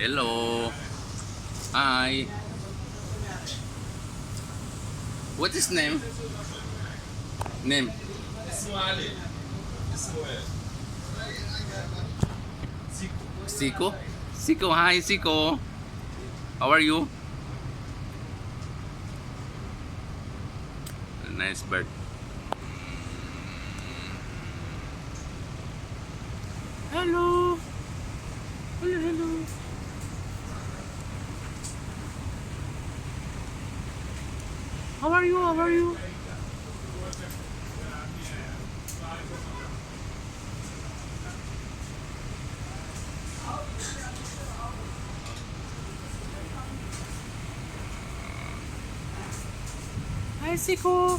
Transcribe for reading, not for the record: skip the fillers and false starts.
Hello. Hi. What is name? Name? اسمه علي اسمه ايه؟ سيكو Siko? Siko, hi Siko. How are you? A nice bird. Hello. Hello, hello. How are you? How are you? Hi Siko.